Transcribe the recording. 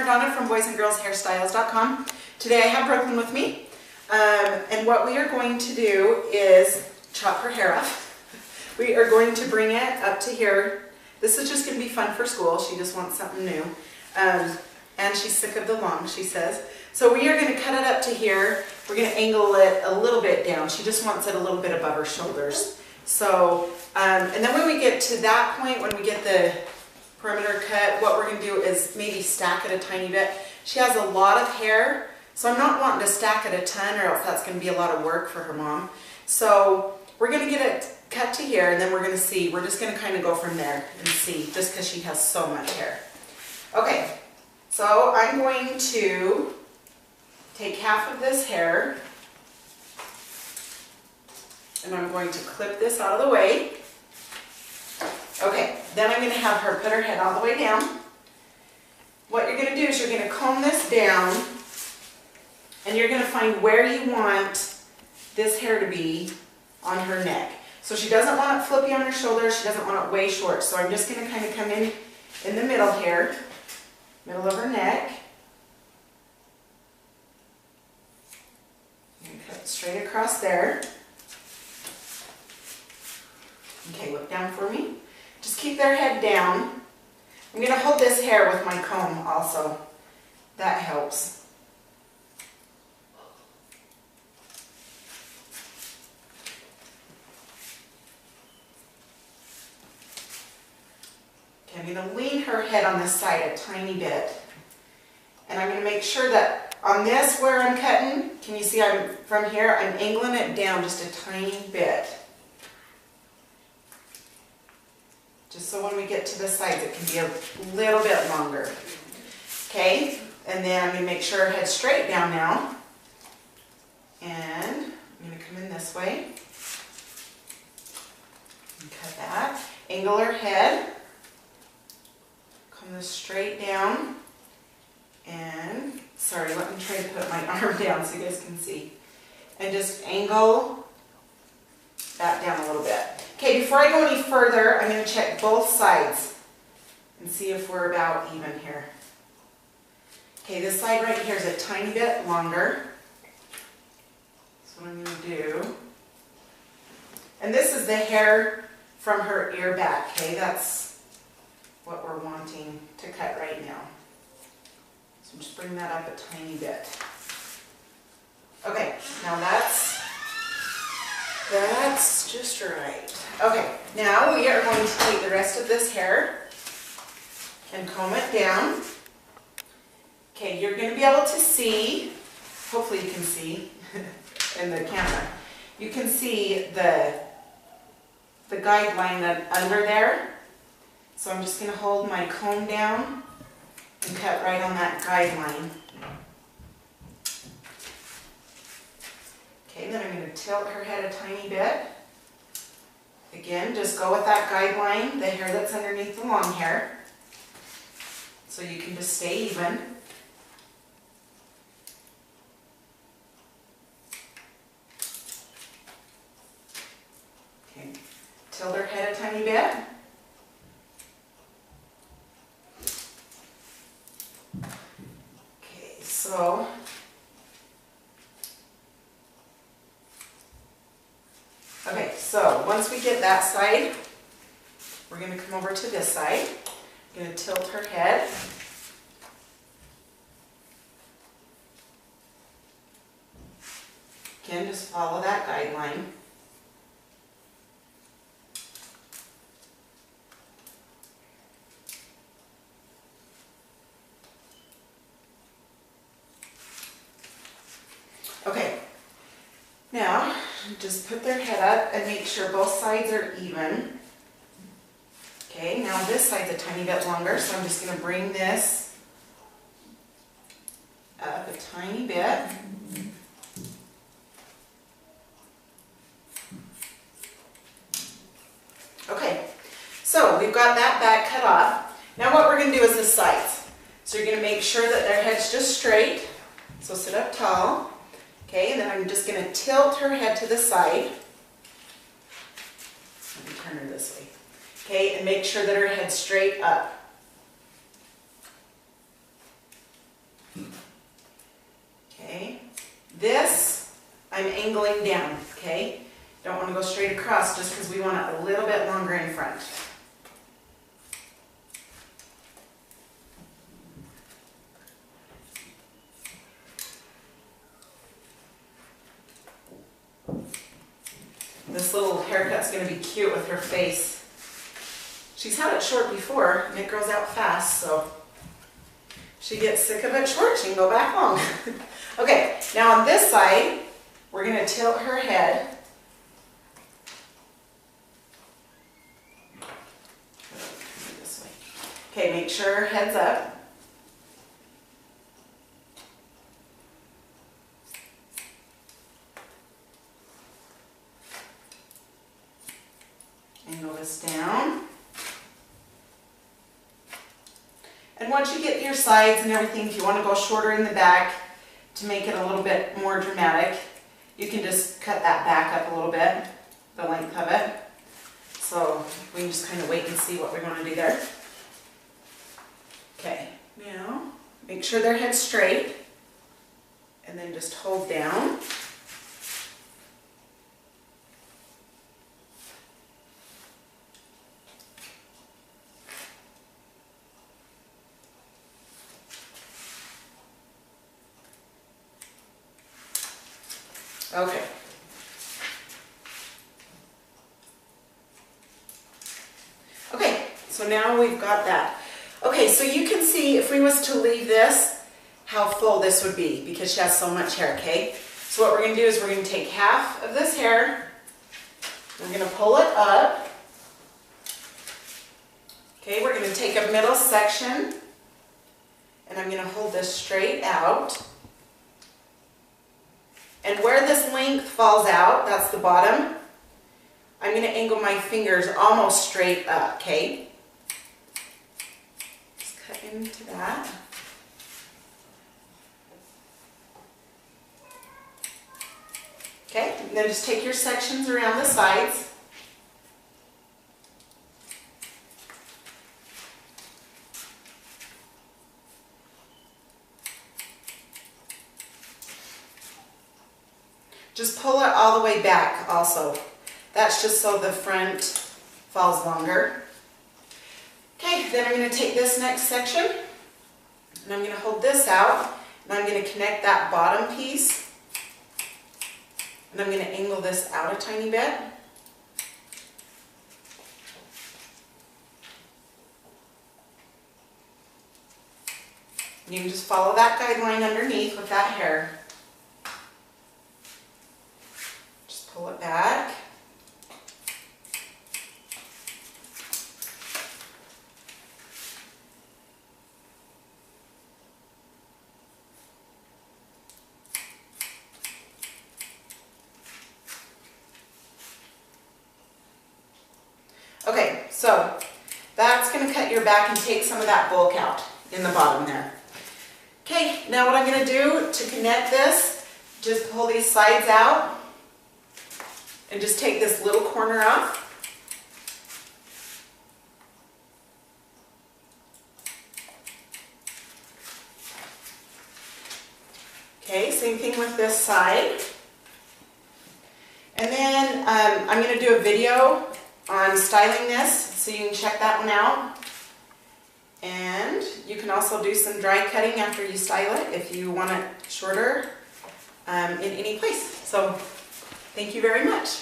Donna from boysandgirlshairstyles.com. Today I have Brooklyn with me, and what we are going to do is chop her hair off. We are going to bring it up to here. This is just going to be fun for school. She just wants something new, and she's sick of the long, she says. So we are going to cut it up to here. We're going to angle it a little bit down. She just wants it a little bit above her shoulders. So, and then when we get to that point, when we get the perimeter cut, what we're going to do is maybe stack it a tiny bit. She has a lot of hair, so I'm not wanting to stack it a ton, or else that's going to be a lot of work for her mom. So we're going to get it cut to here, and then we're going to see. We're just going to kind of go from there and see, just because she has so much hair. Okay, so I'm going to take half of this hair, and I'm going to clip this out of the way. Okay, then I'm going to have her put her head all the way down. What you're going to do is you're going to comb this down, and you're going to find where you want this hair to be on her neck. So she doesn't want it flippy on her shoulders, she doesn't want it way short. So I'm just going to kind of come in the middle here, middle of her neck. And cut straight across there. Okay, look down for me. Just keep their head down. I'm going to hold this hair with my comb also. That helps. Okay, I'm going to lean her head on this side a tiny bit. And I'm going to make sure that on this where I'm cutting, can you see from here, I'm angling it down just a tiny bit. Just so when we get to the sides, it can be a little bit longer. Okay, and then I'm going to make sure her head's straight down now. And I'm going to come in this way. And cut that. Angle her head. Come this straight down. And, sorry, let me try to put my arm down so you guys can see. And just angle that down a little bit. Okay, before I go any further, I'm going to check both sides and see if we're about even here. Okay, this side right here is a tiny bit longer. That's what I'm going to do. And this is the hair from her ear back, okay? That's what we're wanting to cut right now. So just bring that up a tiny bit. Okay, now that's just right. Okay, now we are going to take the rest of this hair and comb it down. Okay, you're going to be able to see, hopefully you can see in the camera, you can see the guideline under there. So I'm just going to hold my comb down and cut right on that guideline. Okay, then I'm going to tilt her head a tiny bit. Again, just go with that guideline, the hair that's underneath the long hair, so you can just stay even. Okay, tilt her head a tiny bit. Okay, so once we get that side, we're going to come over to this side. I'm going to tilt her head. Again, just follow that guideline. Okay, now just put their head up and make sure both sides are even. Okay, now this side's a tiny bit longer, so I'm just going to bring this up a tiny bit. Okay, so we've got that back cut off. Now what we're going to do is the sides. So you're going to make sure that their head's just straight. So sit up tall. Okay, and then I'm just going to tilt her head to the side. Let me turn her this way. Okay, and make sure that her head's straight up. this I'm angling down, okay? Don't want to go straight across just because we want it a little bit longer in front. This little haircut's going to be cute with her face. She's had it short before and it grows out fast, so she gets sick of it short, she can go back long. Okay, now on this side, we're going to tilt her head. This way. Okay, make sure her head's up. Angle this down. And once you get your sides and everything, if you want to go shorter in the back to make it a little bit more dramatic, you can just cut that back up a little bit, the length of it. So we can just kind of wait and see what we want to do there. Okay, now make sure their head's straight and then just hold down. Okay. Okay, so now we've got that. Okay, so you can see if we was to leave this, how full this would be because she has so much hair, okay? So what we're going to do is we're going to take half of this hair, we're going to pull it up. Okay, we're going to take a middle section and I'm going to hold this straight out. And where this length falls out, that's the bottom, I'm going to angle my fingers almost straight up, okay? Just cut into that. Okay, and then just take your sections around the sides. Just pull it all the way back also. That's just so the front falls longer. Okay, then I'm going to take this next section and I'm going to hold this out and I'm going to connect that bottom piece and I'm going to angle this out a tiny bit. You can just follow that guideline underneath with that hair. Pull it back. Okay, so that's going to cut your back and take some of that bulk out in the bottom there. Okay, now what I'm going to do to connect this, just pull these sides out. And just take this little corner off. Okay, same thing with this side. And then I'm going to do a video on styling this, so you can check that one out. And you can also do some dry cutting after you style it if you want it shorter in any place. So thank you very much.